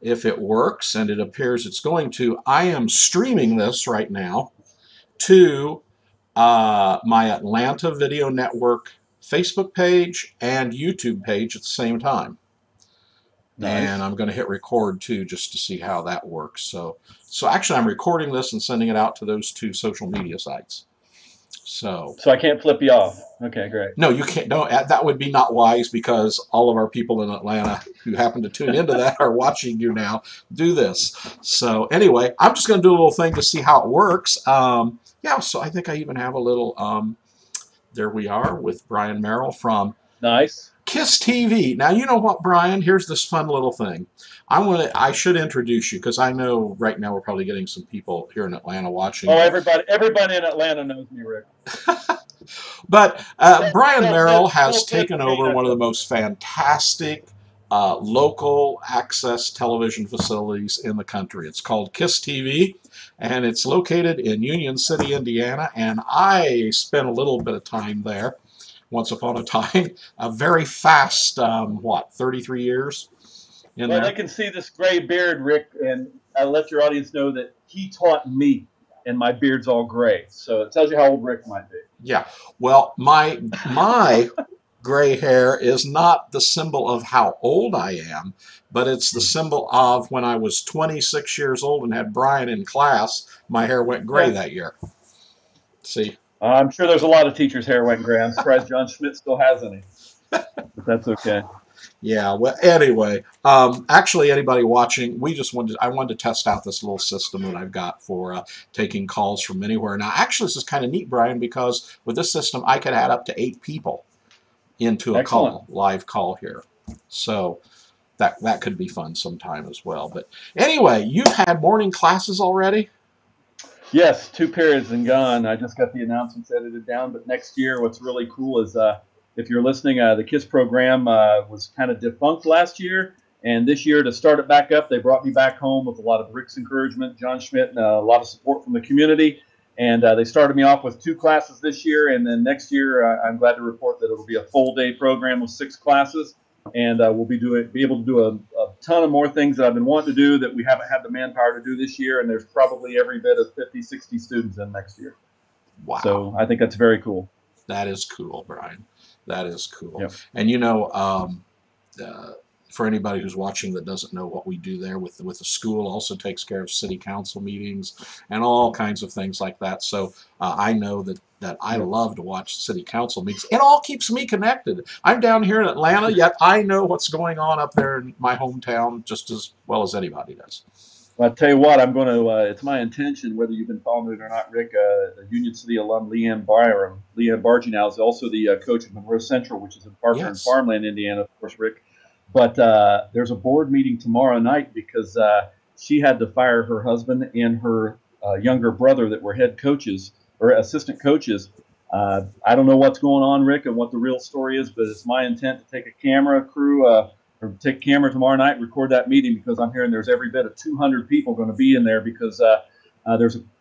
if it works, and it appears it's going to. I am streaming this right now to my Atlanta Video Network Facebook page and YouTube page at the same time. And Nice. I'm going to hit record too, just to see how that works. So actually, I'm recording this and sending it out to those two social media sites. So So I can't flip you off. Okay, great. no, you can't. No, that would be not wise because all of our people in Atlanta who happen to tune into that are watching you now do this. So anyway, I'm just going to do a little thing to see how it works. Yeah, so I think I even have a little. There we are with Brian Merrill from Nice. Kiss TV. Now you know what, Brian? Here's this fun little thing. I should introduce you because I know right now we're probably getting some people here in Atlanta watching, Oh, but everybody in Atlanta knows me, Rick. Brian Merrill has Tell taken over Pennsylvania. one of the most fantastic local access television facilities in the country. It's called Kiss TV, and it's located in Union City, Indiana. And I spent a little bit of time there once upon a time. A very fast, 33 years in Well, they there. can see this gray beard, Rick, and I let your audience know that he taught me, and my beard's all gray. So it tells you how old Rick might be. Yeah. Well, my gray hair is not the symbol of how old I am, but it's the symbol of when I was 26 years old and had Brian in class, my hair went gray Yeah. that year. See? I'm sure there's a lot of teachers' hair went gray. I'm surprised John Schmidt still has any, but that's okay. Yeah, well, anyway, actually, anybody watching, I wanted to test out this little system that I've got for taking calls from anywhere. Now, actually, this is kind of neat, Brian, because with this system, I could add up to 8 people into a Excellent. call, live call here. So that could be fun sometime as well. But anyway, you've had morning classes already? Yes, 2 periods and gone. I just got the announcements edited down. But next year, what's really cool is if you're listening, the KISS program was kind of defunct last year. And this year, to start it back up, they brought me back home with a lot of Rick's encouragement, John Schmidt, and a lot of support from the community. And they started me off with 2 classes this year. And then next year, I'm glad to report that it'll be a full day program with 6 classes. And we'll be able to do a ton of more things that I've been wanting to do that we haven't had the manpower to do this year. And there's probably every bit of 50, 60 students in next year. Wow, So I think that's very cool. that is cool, Brian. That is cool. Yep. And uh, for anybody who's watching that doesn't know what we do there with the school, also takes care of city council meetings and all kinds of things like that. So I know that I Yep. love to watch city council meetings. It all keeps me connected. I'm down here in Atlanta, yet I know what's going on up there in my hometown just as well as anybody does. Well, I'll tell you what, I'm going to, it's my intention, whether you've been following it or not, Rick, the Union City alum Leanne Byram. Leanne Bargy now is also the coach of Monroe Central, which is in Parker and Yes. Farmland, Indiana, of course, Rick. But there's a board meeting tomorrow night because she had to fire her husband and her younger brother that were head coaches or assistant coaches. I don't know what's going on, Rick, and what the real story is, but it's my intent to take a camera crew or take a camera tomorrow night, record that meeting because I'm hearing there's every bit of 200 people going to be in there because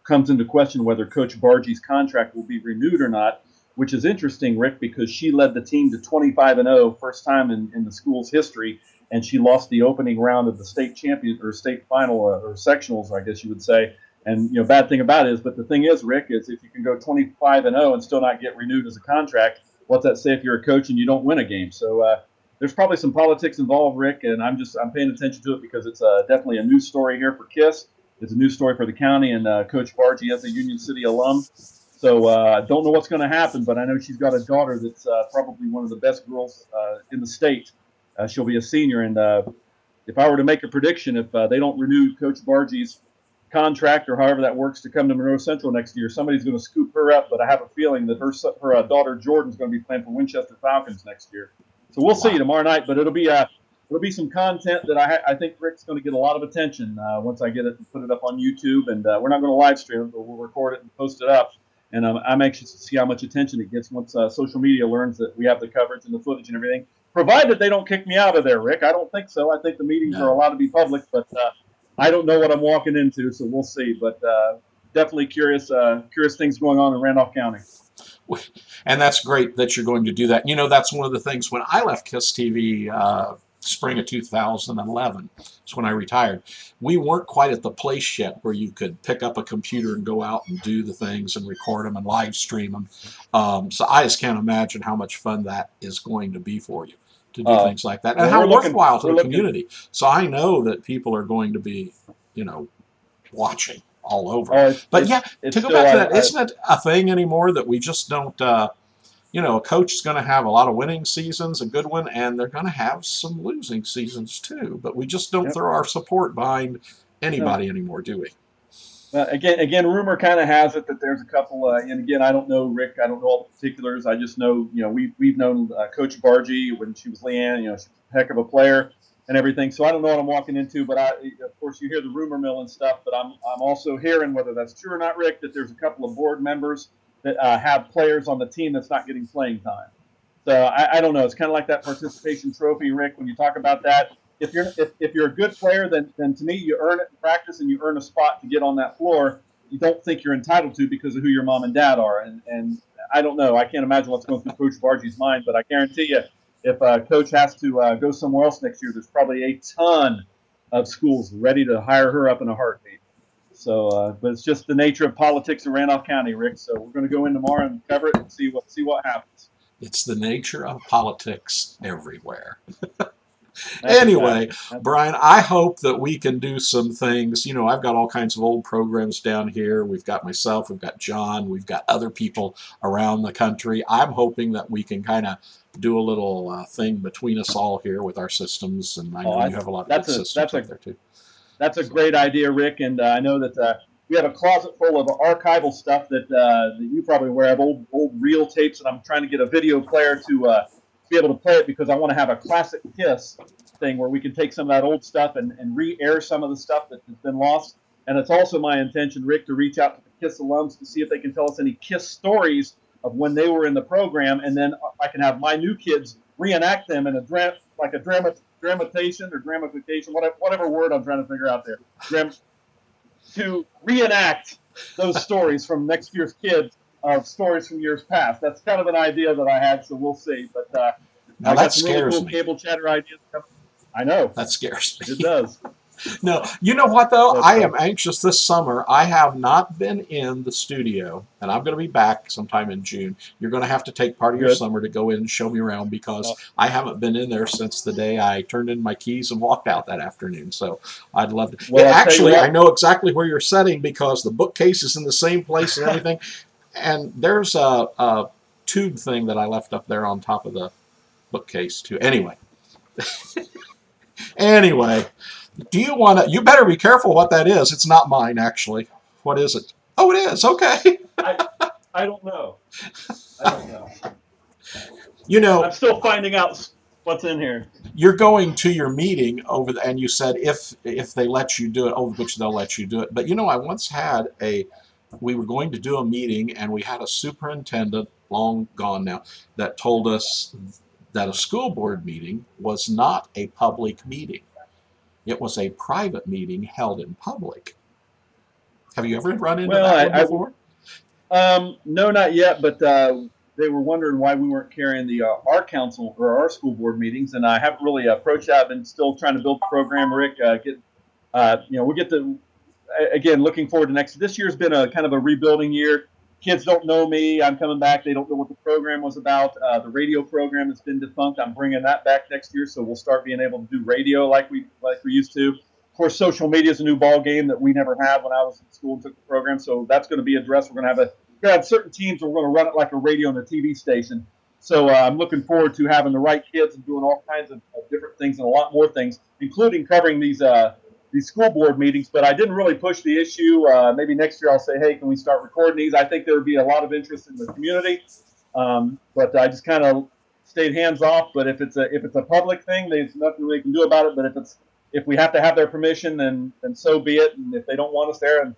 comes into question whether Coach Bargy's contract will be renewed or not, which is interesting, Rick, because she led the team to 25-0, first time in the school's history, and she lost the opening round of the state champion or state final or sectionals, I guess you would say. And bad thing about it is, but the thing is, Rick, is if you can go 25-0 and still not get renewed as a contract, what's that say if you're a coach and you don't win a game? So there's probably some politics involved, Rick, and I'm paying attention to it because it's definitely a news story here for KISS. It's a news story for the county, and Coach Bargy is a Union City alum. So I don't know what's going to happen, but I know she's got a daughter that's probably one of the best girls in the state. She'll be a senior, and if I were to make a prediction, if they don't renew Coach Bargy's contract or however that works to come to Monroe Central next year, somebody's going to scoop her up. But I have a feeling that her daughter Jordan's going to be playing for Winchester Falcons next year. So we'll see Wow. tomorrow night. But it'll be some content that I think Rick's going to get a lot of attention once I get it and put it up on YouTube. And we're not going to live stream it, but we'll record it and post it up. And I'm anxious to see how much attention it gets once social media learns that we have the coverage and the footage and everything. Provided they don't kick me out of there, Rick. I don't think so. I think the meetings are No. allowed to be public, but I don't know what I'm walking into, so we'll see. But definitely curious things going on in Randolph County. And that's great that you're going to do that. That's one of the things when I left KISS TV spring of 2011. That's when I retired. We weren't quite at the place yet where you could pick up a computer and go out and do the things and record them and live stream them. So I just can't imagine how much fun that is going to be for you to do things like that, and Well, how worthwhile to we're the looking. community. So I know that people are going to be, watching all over. Oh, But yeah, it's to go still back to that, isn't it a thing anymore that we just don't? A coach is going to have a lot of winning seasons, a good one, and they're going to have some losing seasons too. But we just don't yep. throw our support behind No. anybody anymore, do we? Again, rumor kind of has it that there's a couple. And again, I don't know Rick. I don't know all the particulars. I just know, we've known Coach Bargy when she was Leanne. She's a heck of a player and everything. So I don't know what I'm walking into. But of course, you hear the rumor mill and stuff. But I'm also hearing, whether that's true or not, Rick, that there's a couple of board members that have players on the team that's not getting playing time. So I don't know. It's kind of like that participation trophy, Rick. When you talk about that, if you're a good player, then to me you earn it in practice and you earn a spot to get on that floor. You don't think you're entitled to because of who your mom and dad are. And I don't know. I can't imagine what's going through Coach Bargy's mind, but I guarantee you, if Coach has to go somewhere else next year, there's probably a ton of schools ready to hire her up in a heartbeat. So, but it's just the nature of politics in Randolph County, Rick. So we're going to go in tomorrow and cover it and see what happens. It's the nature of politics everywhere. That's Anyway, exactly. Brian, I hope that we can do some things. I've got all kinds of old programs down here. We've got myself, we've got John, we've got other people around the country. I'm hoping that we can kind of do a little thing between us all here with our systems, and I know you have a lot of good systems up there too. That's a great idea, Rick. And I know that we have a closet full of archival stuff that you probably aware of, old reel tapes, and I'm trying to get a video player to be able to play it because I want to have a classic Kiss thing where we can take some of that old stuff and re-air some of the stuff that has been lost. And it's also my intention, Rick, to reach out to the Kiss alums to see if they can tell us any Kiss stories of when they were in the program, and then I can have my new kids reenact them in a dramatization or dramification, whatever word I'm trying to figure out there, to reenact those stories from next year's kids of stories from years past. That's kind of an idea that I had, so we'll see. But now I that got some really scares cool me. cable chatter ideas coming. I know. That scares me. It does. No, you know what though? But I am anxious this summer. I have not been in the studio, and I'm going to be back sometime in June. You're going to have to take part of your good. summer to go in and show me around because Uh, I haven't been in there since the day I turned in my keys and walked out that afternoon. So I'd love to. well, I'll tell you Actually, I what. know exactly where you're setting because the bookcase is in the same place and everything. And there's a tube thing that I left up there on top of the bookcase too. Anyway, do you want to? You better be careful what that is. It's not mine, actually. What is it? Oh, it is. Okay. I I don't know. I don't know. You know, I'm still finding out what's in here. you're going to your meeting and you said if they let you do it, over which they'll let you do it. But I once had we were going to do a meeting, and we had a superintendent, long gone now, that told us that a school board meeting was not a public meeting. It was a private meeting held in public. Have you ever run into Well, that one before? no, not yet, but they were wondering why we weren't carrying the our council or our school board meetings, and I haven't really approached that. I've been still trying to build the program, Rick. We get the again looking forward to next. This year's been a kind of a rebuilding year. Kids don't know me. I'm coming back. They don't know what the program was about. The radio program has been defunct. I'm bringing that back next year, so we'll start being able to do radio like we used to. Of course, social media is a new ball game that we never had when I was in school and took the program. So that's going to be addressed. We're going to have certain teams. We're going to run it like a radio and a TV station. So I'm looking forward to having the right kids and doing all kinds of different things and a lot more things, including covering these school board meetings. But I didn't really push the issue. Maybe next year I'll say, hey, can we start recording these? I think there would be a lot of interest in the community. But I just kind of stayed hands off. But if it's a public thing, there's nothing they can do about it. But if we have to have their permission, then so be it. And if they don't want us there, and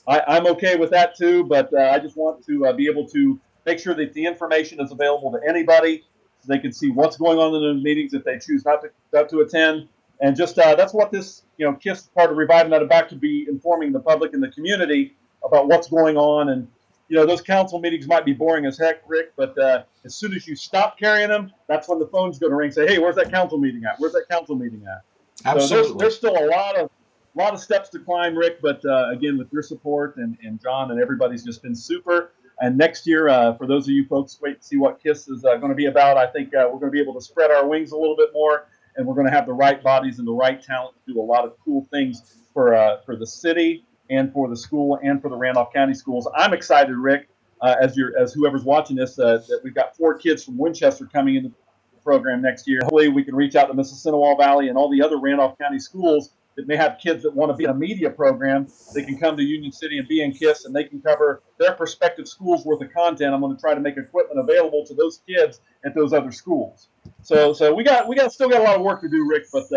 I'm okay with that too. But I just want to be able to make sure that the information is available to anybody, so they can see what's going on in the meetings if they choose not to attend. And just that's what this KISS part of reviving that back to be informing the public and the community about what's going on. And those council meetings might be boring as heck, Rick, but as soon as you stop carrying them, that's when the phone's going to ring. Say, hey, where's that council meeting at? Where's that council meeting at? So Absolutely. there's still a lot of steps to climb, Rick. But again, with your support and John and everybody's just been super. And next year, for those of you folks, wait to see what KISS is going to be about. I think we're going to be able to spread our wings a little bit more, and we're going to have the right bodies and the right talent to do a lot of cool things for the city and for the school and for the Randolph County schools. I'm excited, Rick, as whoever's watching this, that we've got 4 kids from Winchester coming into the program next year. Hopefully, we can reach out to Mississinawa Valley and all the other Randolph County schools that may have kids that want to be in a media program. They can come to Union City and be in KISS, and they can cover their prospective schools worth of content. I'm going to try to make equipment available to those kids at those other schools. So we still got a lot of work to do, Rick, but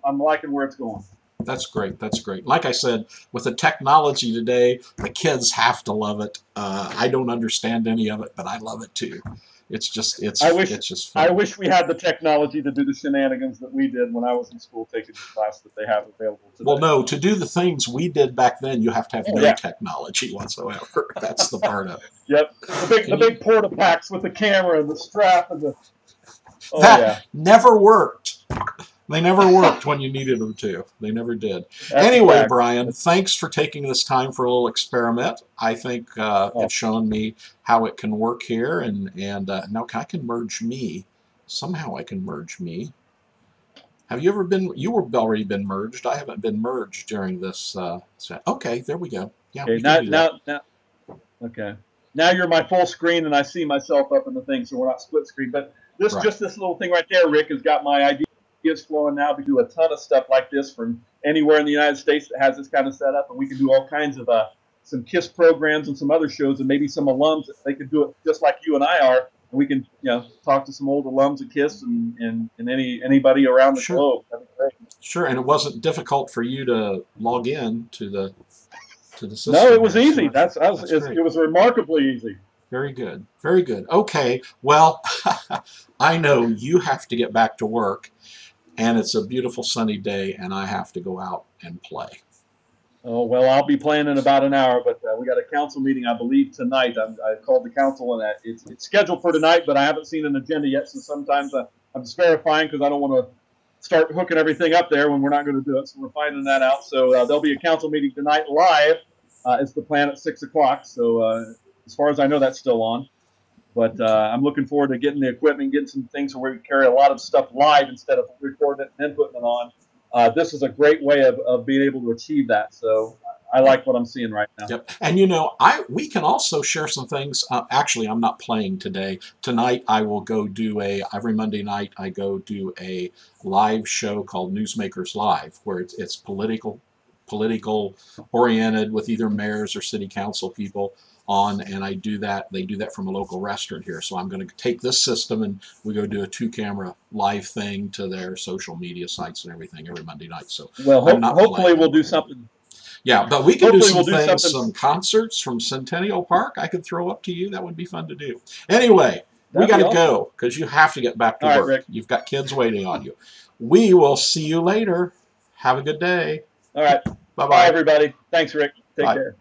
I'm liking where it's going. That's great. That's great. Like I said, with the technology today, the kids have to love it. I don't understand any of it, but I love it too. It's just fun. I wish we had the technology to do the shenanigans that we did when I was in school taking the class that they have available today. Well, no, to do the things we did back then, you have to have no technology whatsoever. That's the part of it. Yep. The big porta packs with the camera and the strap and the. Oh, that never worked. They never worked when you needed them to. They never did. That's anyway, exactly. Brian, thanks for taking this time for a little experiment. I think it's shown me how it can work here. And now I can merge me. Somehow I can merge me. Have you ever been? You were already been merged. I haven't been merged during this. Okay, there we go. Yeah, okay, we can do that. Now, okay. Now you're my full screen, and I see myself up in the thing, so we're not split screen. But just this little thing right there, Rick, has got my ideas flowing now. We do a ton of stuff like this from anywhere in the United States that has this kind of setup, and we can do all kinds of some KISS programs and some other shows, and maybe some alums that they can do it just like you and I are. And we can talk to some old alums of KISS and anybody around the globe. That'd be great. Sure, and it wasn't difficult for you to log in to the system. No, it was easy. It was remarkably easy. Very good. Very good. Okay, well, I know you have to get back to work, and it's a beautiful sunny day, and I have to go out and play. Oh, well, I'll be playing in about an hour, but we got a council meeting, I believe, tonight. I called the council, and it's scheduled for tonight, but I haven't seen an agenda yet, so sometimes I'm just verifying because I don't want to start hooking everything up there when we're not going to do it, so we're finding that out. So there'll be a council meeting tonight live. It's the plan at 6 o'clock, so as far as I know, that's still on. But I'm looking forward to getting the equipment, getting some things where we carry a lot of stuff live instead of recording it and then putting it on. This is a great way of being able to achieve that. So I like what I'm seeing right now. Yep. And we can also share some things. Actually, I'm not playing today. Tonight I will go do every Monday night I go do a live show called Newsmakers Live, where it's political oriented with either mayors or city council people on, and I do that. They do that from a local restaurant here. So I'm going to take this system and we go do a 2-camera live thing to their social media sites and everything every Monday night. So hopefully we'll do something. Yeah, but we can do some things, some concerts from Centennial Park I could throw up to you. That would be fun to do. Anyway, we got to go because you have to get back to work. Rick. You've got kids waiting on you. We will see you later. Have a good day. All right. Bye-bye. Bye, everybody. Thanks, Rick. Take care.